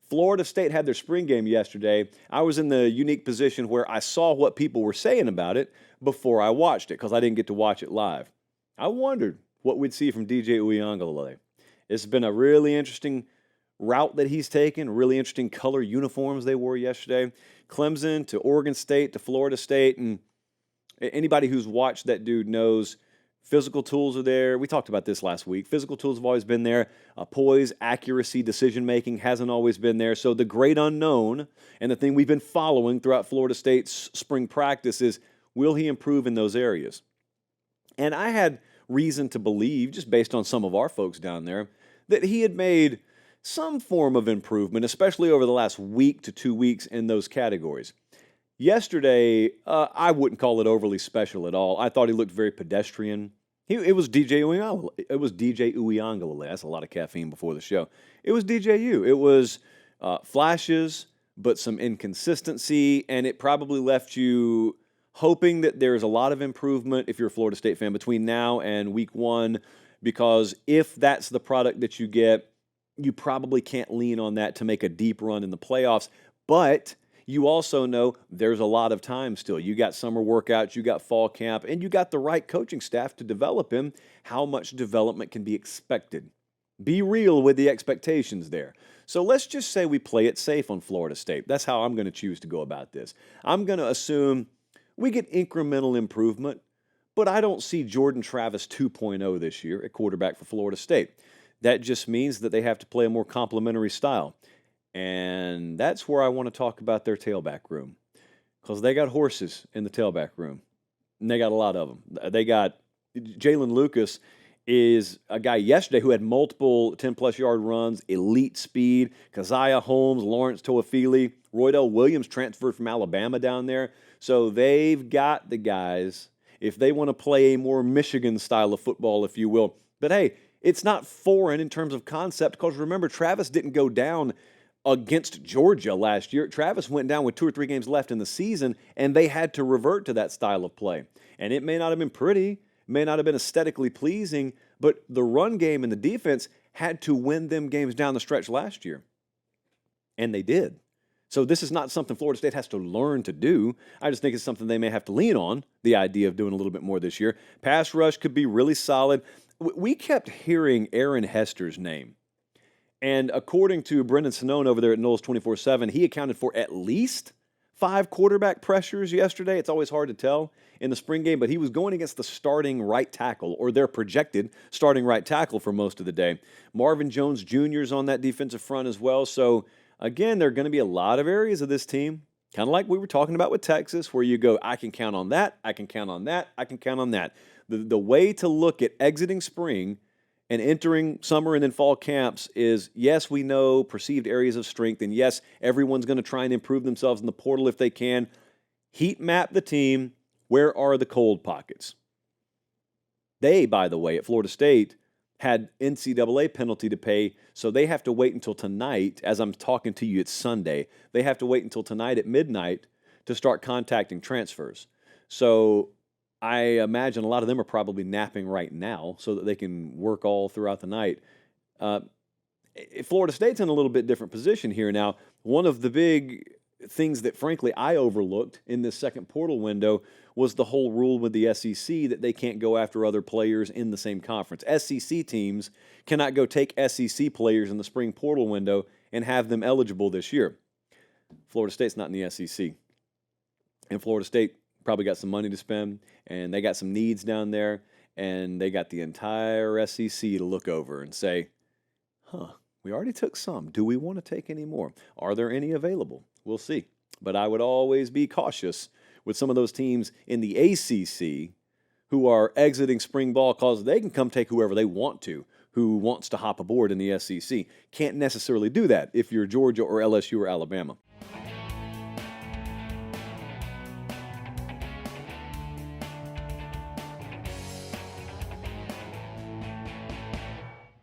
Florida State had their spring game yesterday. I was in the unique position where I saw what people were saying about it before I watched it because I didn't get to watch it live. I wondered what we'd see from DJ Uyunglele. It's been a really interesting route that he's taken, really interesting color uniforms they wore yesterday. Clemson to Oregon State to Florida State, and anybody who's watched that dude knows physical tools are there. We talked about this last week. Physical tools have always been there. Poise, accuracy, decision-making hasn't always been there. So the great unknown and the thing we've been following throughout Florida State's spring practice is, will he improve in those areas? And I had reason to believe, just based on some of our folks down there, that he had made some form of improvement, especially over the last week to 2 weeks in those categories. Yesterday, I wouldn't call it overly special at all. I thought he looked very pedestrian. It was DJ Uyunglele. It was DJ Uyunglele. That's a lot of caffeine before the show. It was DJU. It was flashes, but some inconsistency, and it probably left you hoping that there's a lot of improvement if you're a Florida State fan between now and week 1, because if that's the product that you get, you probably can't lean on that to make a deep run in the playoffs. But you also know there's a lot of time still. You got summer workouts, you got fall camp, and you got the right coaching staff to develop him. How much development can be expected? Be real with the expectations there. So let's just say we play it safe on Florida State. That's how I'm going to choose to go about this. I'm going to assume we get incremental improvement, but I don't see Jordan Travis 2.0 this year at quarterback for Florida State. That just means that they have to play a more complementary style. And that's where I want to talk about their tailback room, because they got horses in the tailback room, and they got a lot of them. They got Jalen Lucas is a guy yesterday who had multiple 10-plus yard runs, elite speed. Keziah Holmes, Lawrence Toafili, Roydell Williams transferred from Alabama down there. So they've got the guys if they want to play a more Michigan style of football, if you will. But hey, it's not foreign in terms of concept, because remember, Travis didn't go down against Georgia last year. Travis went down with 2 or 3 games left in the season, and they had to revert to that style of play. And it may not have been pretty, may not have been aesthetically pleasing, but the run game and the defense had to win them games down the stretch last year. And they did. So this is not something Florida State has to learn to do. I just think it's something they may have to lean on, the idea of doing a little bit more this year. Pass rush could be really solid. We kept hearing Aaron Hester's name. And according to Brendan Sonnone over there at Knowles 24/7, he accounted for at least 5 quarterback pressures yesterday. It's always hard to tell in the spring game, but he was going against the starting right tackle, or their projected starting right tackle for most of the day. Marvin Jones Jr. is on that defensive front as well. So, again, there are going to be a lot of areas of this team, kind of like we were talking about with Texas, where you go, I can count on that, I can count on that, I can count on that. The way to look at exiting spring and entering summer and then fall camps is, yes, we know perceived areas of strength, and yes, everyone's going to try and improve themselves in the portal if they can. Heat map the team. Where are the cold pockets? They, by the way, at Florida State, had NCAA penalty to pay, so they have to wait until tonight. As I'm talking to you, it's Sunday. They have to wait until tonight at midnight to start contacting transfers. So I imagine a lot of them are probably napping right now so that they can work all throughout the night. Florida State's in a little bit different position here now. One of the big things that, frankly, I overlooked in this second portal window was the whole rule with the SEC that they can't go after other players in the same conference. SEC teams cannot go take SEC players in the spring portal window and have them eligible this year. Florida State's not in the SEC. And Florida State probably got some money to spend, and they got some needs down there, and they got the entire SEC to look over and say, we already took some. Do we want to take any more? Are there any available? We'll see. But I would always be cautious with some of those teams in the ACC who are exiting spring ball because they can come take whoever they want to, who wants to hop aboard in the SEC. Can't necessarily do that if you're Georgia or LSU or Alabama.